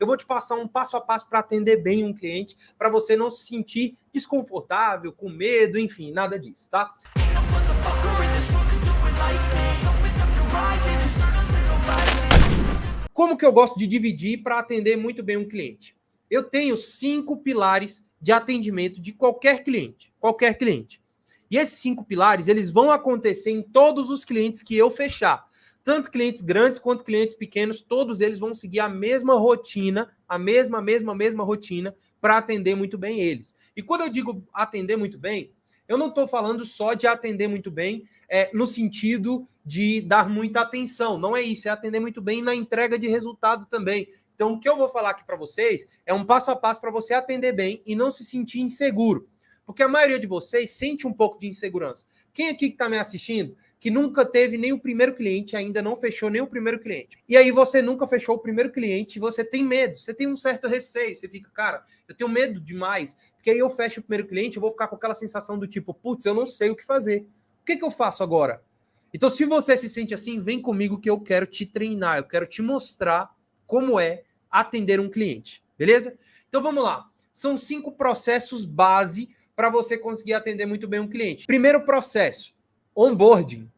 Eu vou te passar um passo a passo para atender bem um cliente, para você não se sentir desconfortável, com medo, enfim, nada disso, tá? Como que eu gosto de dividir para atender muito bem um cliente? Eu tenho 5 pilares de atendimento de qualquer cliente. Qualquer cliente. E esses 5 pilares, eles vão acontecer em todos os clientes que eu fechar. Tanto clientes grandes quanto clientes pequenos, todos eles vão seguir a mesma rotina, a mesma rotina para atender muito bem eles. E quando eu digo atender muito bem, eu não estou falando só de atender muito bem no sentido de dar muita atenção. Não é isso, é atender muito bem na entrega de resultado também. Então, o que eu vou falar aqui para vocês é um passo a passo para você atender bem e não se sentir inseguro. Porque a maioria de vocês sente um pouco de insegurança. Quem aqui que está me assistindo que nunca teve nem o primeiro cliente, ainda não fechou nem o primeiro cliente? E aí você nunca fechou o primeiro cliente e você tem medo, você tem um certo receio, você fica, cara, eu tenho medo demais, porque aí eu fecho o primeiro cliente, eu vou ficar com aquela sensação do tipo, putz, eu não sei o que fazer. O que eu faço agora? Então, se você se sente assim, vem comigo que eu quero te treinar, eu quero te mostrar como é atender um cliente, beleza? Então, vamos lá. São 5 processos base para você conseguir atender muito bem um cliente. Primeiro processo, onboarding.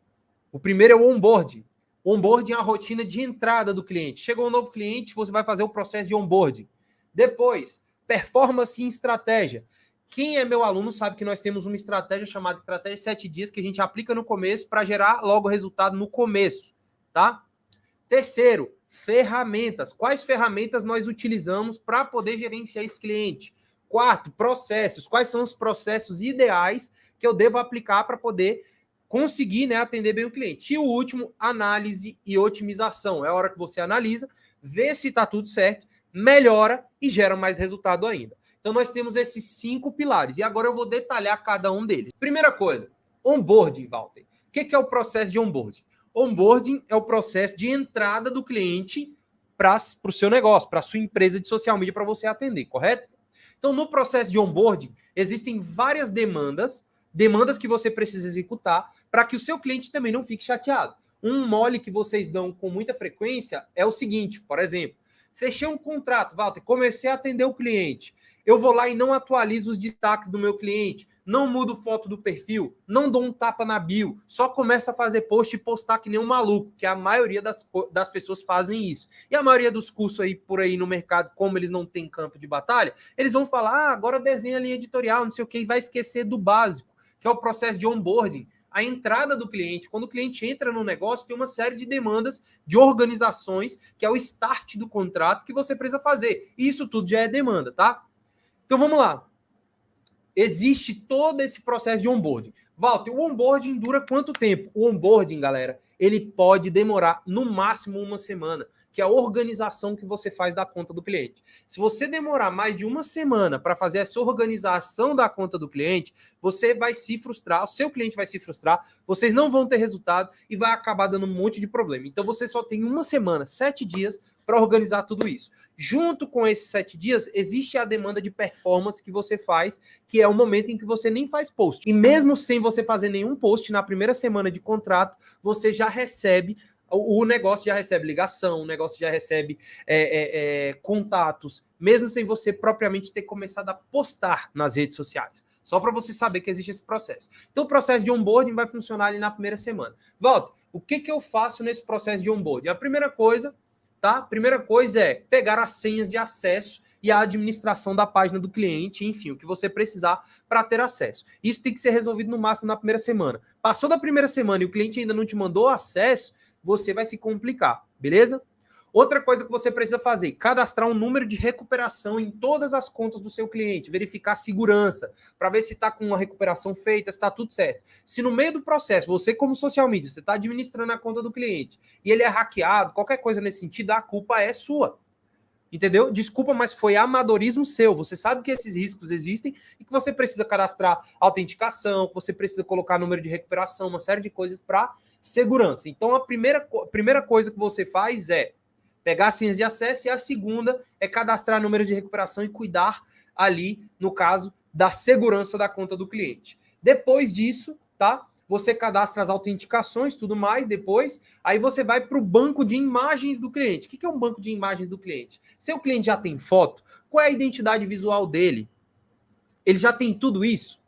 O primeiro é o onboarding. Onboarding é a rotina de entrada do cliente. Chegou um novo cliente, você vai fazer o processo de onboarding. Depois, performance em estratégia. Quem é meu aluno sabe que nós temos uma estratégia chamada estratégia 7 dias que a gente aplica no começo para gerar logo resultado no começo, tá? Terceiro, ferramentas. Quais ferramentas nós utilizamos para poder gerenciar esse cliente? Quarto, processos. Quais são os processos ideais que eu devo aplicar para poder conseguir, né, atender bem o cliente? E o último, análise e otimização. É a hora que você analisa, vê se está tudo certo, melhora e gera mais resultado ainda. Então, nós temos esses 5 pilares. E agora eu vou detalhar cada um deles. Primeira coisa, onboarding, Walter. O que é o processo de onboarding? Onboarding é o processo de entrada do cliente para o seu negócio, para a sua empresa de social media, para você atender, correto? Então, no processo de onboarding, existem várias demandas que você precisa executar para que o seu cliente também não fique chateado. Um mole que vocês dão com muita frequência é o seguinte, por exemplo, fechei um contrato, Walter, comecei a atender o cliente, eu vou lá e não atualizo os destaques do meu cliente, não mudo foto do perfil, não dou um tapa na bio, só começo a fazer post e postar que nem um maluco, que a maioria das pessoas fazem isso. E a maioria dos cursos aí por aí no mercado, como eles não têm campo de batalha, eles vão falar, agora desenha a linha editorial, não sei o que, e vai esquecer do básico, que é o processo de onboarding, a entrada do cliente. Quando o cliente entra no negócio, tem uma série de demandas de organizações, que é o start do contrato que você precisa fazer. E isso tudo já é demanda, tá? Então vamos lá. Existe todo esse processo de onboarding. Walter, o onboarding dura quanto tempo? O onboarding, galera, ele pode demorar no máximo uma semana, que é a organização que você faz da conta do cliente. Se você demorar mais de uma semana para fazer essa organização da conta do cliente, você vai se frustrar, o seu cliente vai se frustrar, vocês não vão ter resultado e vai acabar dando um monte de problema. Então você só tem uma semana, 7 dias, para organizar tudo isso. Junto com esses 7 dias, existe a demanda de performance que você faz, que é o momento em que você nem faz post. E mesmo sem você fazer nenhum post, na primeira semana de contrato, você já recebe, o negócio já recebe ligação, o negócio já recebe contatos, mesmo sem você propriamente ter começado a postar nas redes sociais. Só para você saber que existe esse processo. Então, o processo de onboarding vai funcionar ali na primeira semana. Walter, o que eu faço nesse processo de onboarding? A primeira coisa, tá? Primeira coisa é pegar as senhas de acesso e a administração da página do cliente, enfim, o que você precisar para ter acesso. Isso tem que ser resolvido no máximo na primeira semana. Passou da primeira semana e o cliente ainda não te mandou acesso, você vai se complicar, beleza? Outra coisa que você precisa fazer, cadastrar um número de recuperação em todas as contas do seu cliente, verificar a segurança, para ver se está com uma recuperação feita, se está tudo certo. Se no meio do processo, você como social media, você está administrando a conta do cliente e ele é hackeado, qualquer coisa nesse sentido, a culpa é sua. Entendeu? Desculpa, mas foi amadorismo seu. Você sabe que esses riscos existem e que você precisa cadastrar autenticação, que você precisa colocar número de recuperação, uma série de coisas para segurança. Então, a primeira coisa que você faz é pegar as senhas de acesso e a segunda é cadastrar número de recuperação e cuidar ali, no caso, da segurança da conta do cliente. Depois disso, tá? você cadastra as autenticações, tudo mais, depois, aí você vai para o banco de imagens do cliente. O que é um banco de imagens do cliente? Se o cliente já tem foto, qual é a identidade visual dele? Ele já tem tudo isso?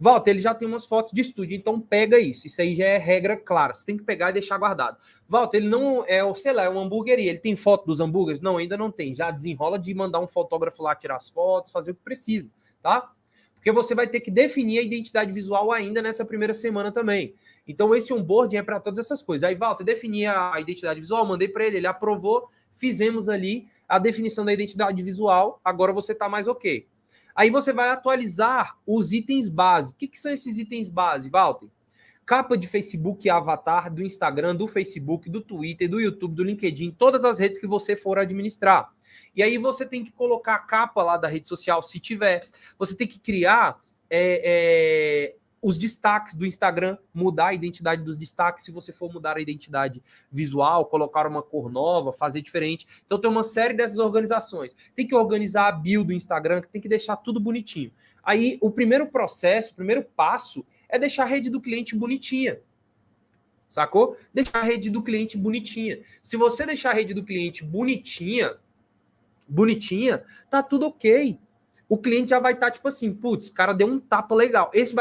Walter, ele já tem umas fotos de estúdio, então pega isso. Isso aí já é regra clara. Você tem que pegar e deixar guardado. Walter, ele não é, sei lá, é uma hamburgueria. Ele tem foto dos hambúrgueres? Não, ainda não tem. Já desenrola de mandar um fotógrafo lá tirar as fotos, fazer o que precisa, tá? Porque você vai ter que definir a identidade visual ainda nessa primeira semana também. Então, esse onboarding é para todas essas coisas. Aí, Walter, defini a identidade visual, mandei para ele aprovou, fizemos ali a definição da identidade visual, agora você está mais ok. Aí você vai atualizar os itens base. O que são esses itens base, Walter? Capa de Facebook e avatar do Instagram, do Facebook, do Twitter, do YouTube, do LinkedIn, todas as redes que você for administrar. E aí você tem que colocar a capa lá da rede social, se tiver. Você tem que criar os destaques do Instagram, mudar a identidade dos destaques, se você for mudar a identidade visual, colocar uma cor nova, fazer diferente. Então tem uma série dessas organizações. Tem que organizar a bio do Instagram, tem que deixar tudo bonitinho. Aí o primeiro processo, o primeiro passo é deixar a rede do cliente bonitinha. Sacou? Deixar a rede do cliente bonitinha. Se você deixar a rede do cliente bonitinha, tá tudo ok. O cliente já vai estar tipo assim, putz, o cara deu um tapa legal. Essa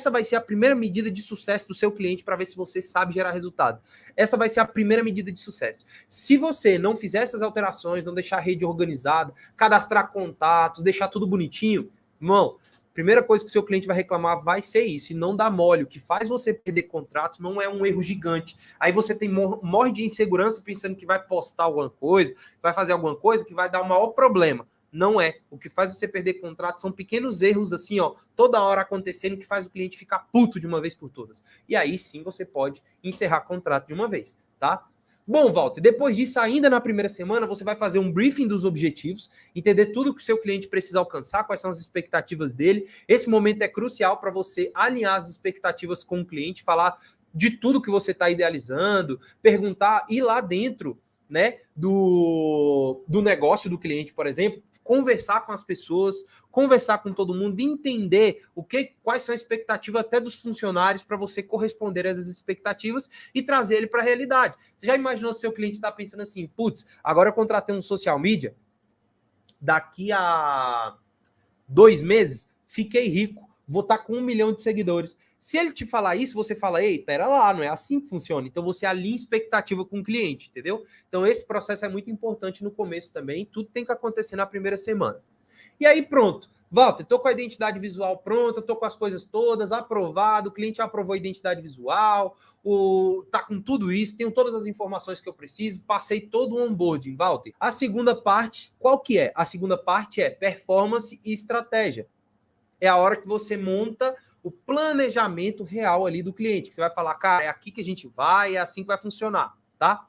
vai ser a primeira medida de sucesso do seu cliente para ver se você sabe gerar resultado. Essa vai ser a primeira medida de sucesso. Se você não fizer essas alterações, não deixar a rede organizada, cadastrar contatos, deixar tudo bonitinho, irmão, primeira coisa que o seu cliente vai reclamar vai ser isso, e não dá mole. O que faz você perder contratos não é um erro gigante. Aí você morre de insegurança pensando que vai postar alguma coisa, vai fazer alguma coisa que vai dar o maior problema. Não é. O que faz você perder contratos são pequenos erros assim, ó, toda hora acontecendo, que faz o cliente ficar puto de uma vez por todas. E aí sim você pode encerrar contrato de uma vez, tá? Bom, Walter, depois disso, ainda na primeira semana, você vai fazer um briefing dos objetivos, entender tudo que o seu cliente precisa alcançar, quais são as expectativas dele. Esse momento é crucial para você alinhar as expectativas com o cliente, falar de tudo que você está idealizando, perguntar, ir lá dentro, né, do negócio do cliente, por exemplo, conversar com as pessoas, conversar com todo mundo, entender quais são as expectativas até dos funcionários para você corresponder a essas expectativas e trazer ele para a realidade. Você já imaginou se o seu cliente está pensando assim, putz, agora eu contratei um social media, daqui a 2 meses fiquei rico, vou estar com 1 milhão de seguidores. Se ele te falar isso, você fala, ei, pera lá, não é assim que funciona. Então você alinha expectativa com o cliente, entendeu? Então esse processo é muito importante no começo também, tudo tem que acontecer na primeira semana. E aí pronto, Walter, estou com a identidade visual pronta, estou com as coisas todas, aprovado, o cliente aprovou a identidade visual, tá com tudo isso, tenho todas as informações que eu preciso, passei todo o onboarding, Walter. A segunda parte, qual que é? A segunda parte é performance e estratégia. É a hora que você monta o planejamento real ali do cliente, que você vai falar, cara, é aqui que a gente vai, é assim que vai funcionar, tá?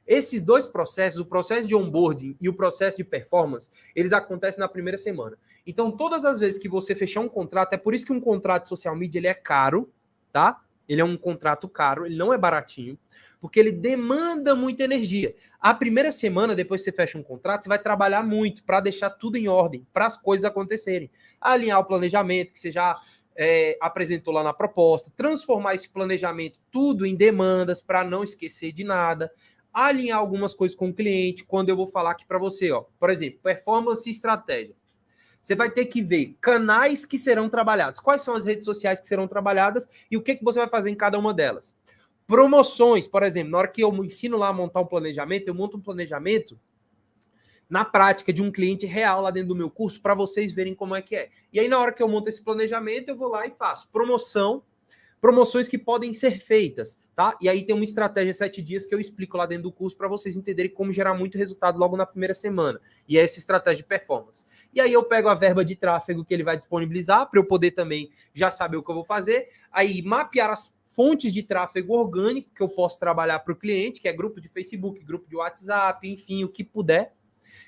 Esses dois processos, o processo de onboarding e o processo de performance, eles acontecem na primeira semana. Então, todas as vezes que você fechar um contrato, é por isso que um contrato de social media ele é caro, tá? Ele é um contrato caro, ele não é baratinho, porque ele demanda muita energia. A primeira semana, depois que você fecha um contrato, você vai trabalhar muito para deixar tudo em ordem, para as coisas acontecerem. Alinhar o planejamento que você já apresentou lá na proposta, transformar esse planejamento tudo em demandas para não esquecer de nada, alinhar algumas coisas com o cliente, quando eu vou falar aqui para você, ó, por exemplo, performance e estratégia. Você vai ter que ver canais que serão trabalhados, quais são as redes sociais que serão trabalhadas e o que você vai fazer em cada uma delas. Promoções, por exemplo, na hora que eu ensino lá a montar um planejamento, eu monto um planejamento na prática de um cliente real lá dentro do meu curso para vocês verem como é que é. E aí na hora que eu monto esse planejamento, eu vou lá e faço promoções que podem ser feitas, tá? E aí tem uma estratégia 7 dias que eu explico lá dentro do curso para vocês entenderem como gerar muito resultado logo na primeira semana. E é essa estratégia de performance. E aí eu pego a verba de tráfego que ele vai disponibilizar para eu poder também já saber o que eu vou fazer. Aí mapear as fontes de tráfego orgânico que eu posso trabalhar para o cliente, que é grupo de Facebook, grupo de WhatsApp, enfim, o que puder.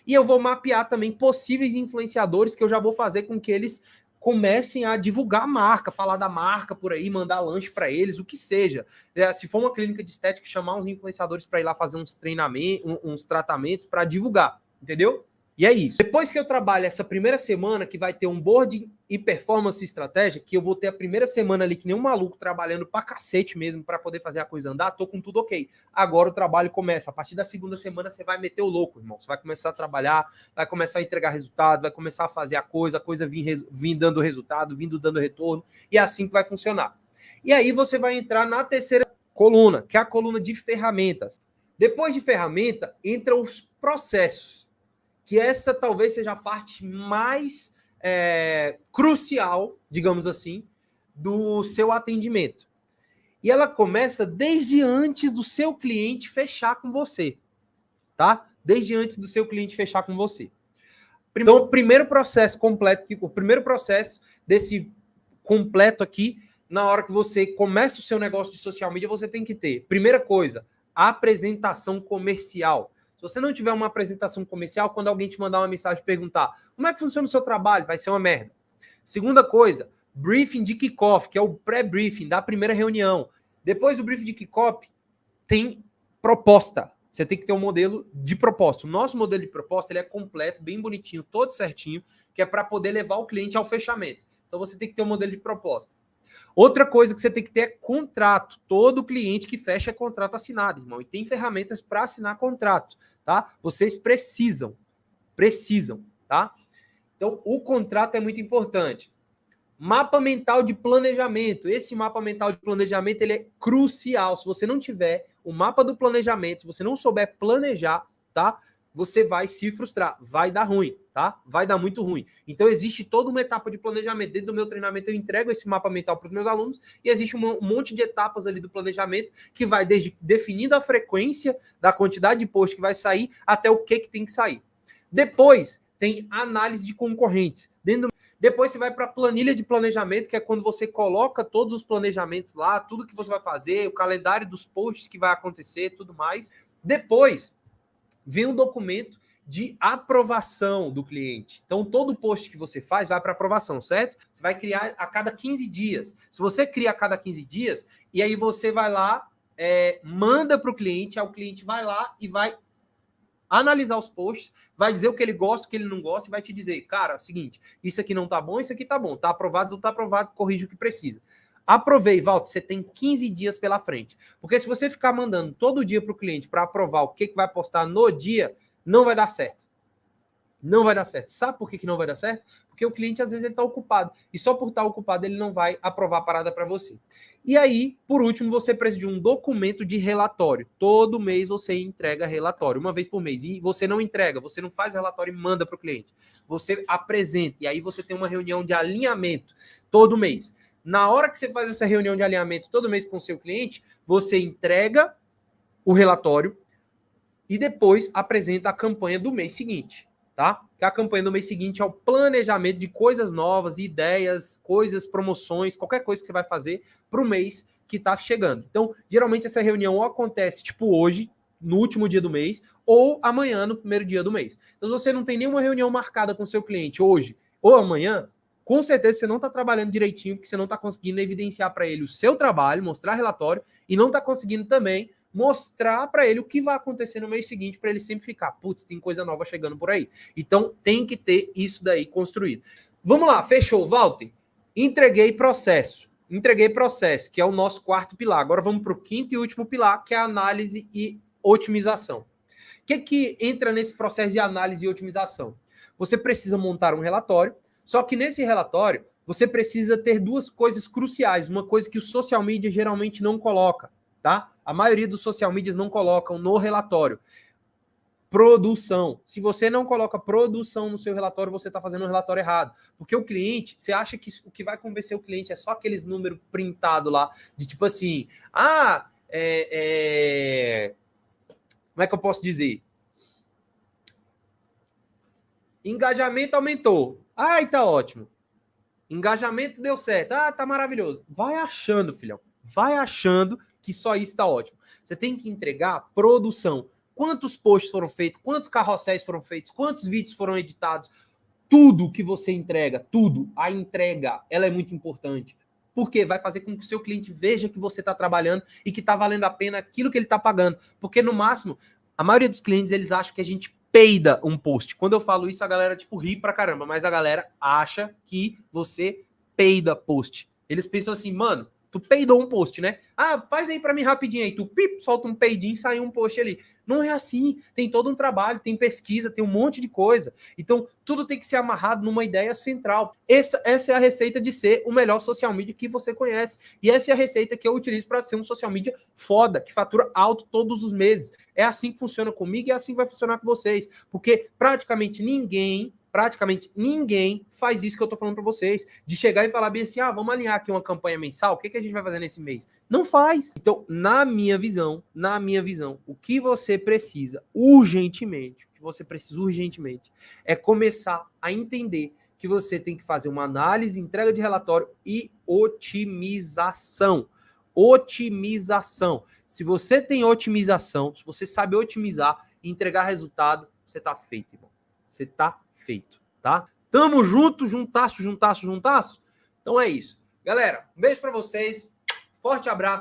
E eu vou mapear também possíveis influenciadores que eu já vou fazer com que eles comecem a divulgar a marca, falar da marca por aí, mandar lanche para eles, o que seja. Se for uma clínica de estética, chamar uns influenciadores para ir lá fazer uns treinamentos, uns tratamentos para divulgar, entendeu? E é isso. Depois que eu trabalho essa primeira semana, que vai ter um board e performance estratégia, que eu vou ter a primeira semana ali que nem um maluco trabalhando pra cacete mesmo para poder fazer a coisa andar, tô com tudo ok. Agora o trabalho começa. A partir da segunda semana você vai meter o louco, irmão. Você vai começar a trabalhar, vai começar a entregar resultado, vai começar a fazer a coisa vir dando resultado, vindo dando retorno, e é assim que vai funcionar. E aí você vai entrar na terceira coluna, que é a coluna de ferramentas. Depois de ferramenta, entra os processos, que essa talvez seja a parte mais crucial, digamos assim, do seu atendimento. E ela começa desde antes do seu cliente fechar com você, tá? Desde antes do seu cliente fechar com você. Então, o primeiro processo completo, o primeiro processo desse completo aqui, na hora que você começa o seu negócio de social media, você tem que ter, primeira coisa, apresentação comercial. Se você não tiver uma apresentação comercial, quando alguém te mandar uma mensagem e perguntar como é que funciona o seu trabalho, vai ser uma merda. Segunda coisa, briefing de kickoff, que é o pré-briefing da primeira reunião. Depois do briefing de kickoff, tem proposta. Você tem que ter um modelo de proposta. O nosso modelo de proposta ele é completo, bem bonitinho, todo certinho, que é para poder levar o cliente ao fechamento. Então você tem que ter um modelo de proposta. Outra coisa que você tem que ter é contrato. Todo cliente que fecha é contrato assinado, irmão. E tem ferramentas para assinar contrato, tá? Vocês precisam, tá? Então, o contrato é muito importante. Mapa mental de planejamento. Esse mapa mental de planejamento ele é crucial. Se você não tiver o mapa do planejamento, se você não souber planejar, tá? Você vai se frustrar, vai dar ruim, tá? Vai dar muito ruim. Então, existe toda uma etapa de planejamento. Dentro do meu treinamento, eu entrego esse mapa mental para os meus alunos e existe um monte de etapas ali do planejamento que vai desde definindo a frequência da quantidade de post que vai sair até o que tem que sair. Depois, tem análise de concorrentes. Depois você vai para a planilha de planejamento, que é quando você coloca todos os planejamentos lá, tudo que você vai fazer, o calendário dos posts que vai acontecer, tudo mais. Depois vem um documento de aprovação do cliente. Então, todo post que você faz vai para aprovação, certo? Você vai criar a cada 15 dias. Se você cria a cada 15 dias, e aí você vai lá, manda para o cliente, aí o cliente vai lá e vai analisar os posts, vai dizer o que ele gosta, o que ele não gosta, e vai te dizer, cara, é o seguinte, isso aqui não tá bom, isso aqui tá bom, tá aprovado, não tá aprovado, corrige o que precisa. Aprovei, Walter, você tem 15 dias pela frente. Porque se você ficar mandando todo dia para o cliente para aprovar o que vai postar no dia, não vai dar certo. Não vai dar certo. Sabe por que não vai dar certo? Porque o cliente, às vezes, ele está ocupado. E só por estar ocupado, ele não vai aprovar a parada para você. E aí, por último, você precisa de um documento de relatório. Todo mês você entrega relatório, uma vez por mês. E você não entrega, você não faz relatório e manda para o cliente. Você apresenta. E aí você tem uma reunião de alinhamento todo mês. Na hora que você faz essa reunião de alinhamento todo mês com o seu cliente, você entrega o relatório e depois apresenta a campanha do mês seguinte, tá? Que a campanha do mês seguinte é o planejamento de coisas novas, ideias, coisas, promoções, qualquer coisa que você vai fazer para o mês que está chegando. Então, geralmente essa reunião acontece tipo hoje, no último dia do mês, ou amanhã, no primeiro dia do mês. Então, se você não tem nenhuma reunião marcada com o seu cliente hoje ou amanhã, com certeza você não está trabalhando direitinho, porque você não está conseguindo evidenciar para ele o seu trabalho, mostrar relatório, e não está conseguindo também mostrar para ele o que vai acontecer no mês seguinte, para ele sempre ficar, putz, tem coisa nova chegando por aí. Então, tem que ter isso daí construído. Vamos lá, fechou, Walter? Entreguei processo, que é o nosso quarto pilar. Agora vamos para o quinto e último pilar, que é a análise e otimização. O que entra nesse processo de análise e otimização? Você precisa montar um relatório, só que nesse relatório, você precisa ter duas coisas cruciais. Uma coisa que o social media geralmente não coloca, tá? A maioria dos social medias não colocam no relatório. Produção. Se você não coloca produção no seu relatório, você está fazendo um relatório errado. Porque o cliente, você acha que o que vai convencer o cliente é só aqueles números printados lá, de tipo assim, como é que eu posso dizer? Engajamento aumentou. Ai, tá ótimo. Engajamento deu certo. Ah, tá maravilhoso. Vai achando, filhão. Vai achando que só isso tá ótimo. Você tem que entregar produção. Quantos posts foram feitos? Quantos carrosséis foram feitos? Quantos vídeos foram editados? Tudo que você entrega, tudo. A entrega, ela é muito importante. Porque vai fazer com que o seu cliente veja que você está trabalhando e que está valendo a pena aquilo que ele está pagando. Porque, no máximo, a maioria dos clientes, eles acham que a gente peida um post. Quando eu falo isso, a galera, tipo, ri pra caramba, mas a galera acha que você peida post. Eles pensam assim, mano, tu peidou um post, né? Ah, faz aí pra mim rapidinho aí. Tu solta um peidinho e sai um post ali. Não é assim. Tem todo um trabalho, tem pesquisa, tem um monte de coisa. Então, tudo tem que ser amarrado numa ideia central. Essa é a receita de ser o melhor social media que você conhece. E essa é a receita que eu utilizo para ser um social media foda, que fatura alto todos os meses. É assim que funciona comigo e é assim que vai funcionar com vocês. Porque praticamente ninguém faz isso que eu tô falando para vocês, de chegar e falar bem assim, vamos alinhar aqui uma campanha mensal, o que a gente vai fazer nesse mês? Não faz. Então, na minha visão, o que você precisa urgentemente, é começar a entender que você tem que fazer uma análise, entrega de relatório e otimização. Otimização. Se você tem otimização, se você sabe otimizar e entregar resultado, você tá feito, irmão. Você tá feito, tá? Tamo junto, juntasso. Então é isso. Galera, um beijo pra vocês. Forte abraço.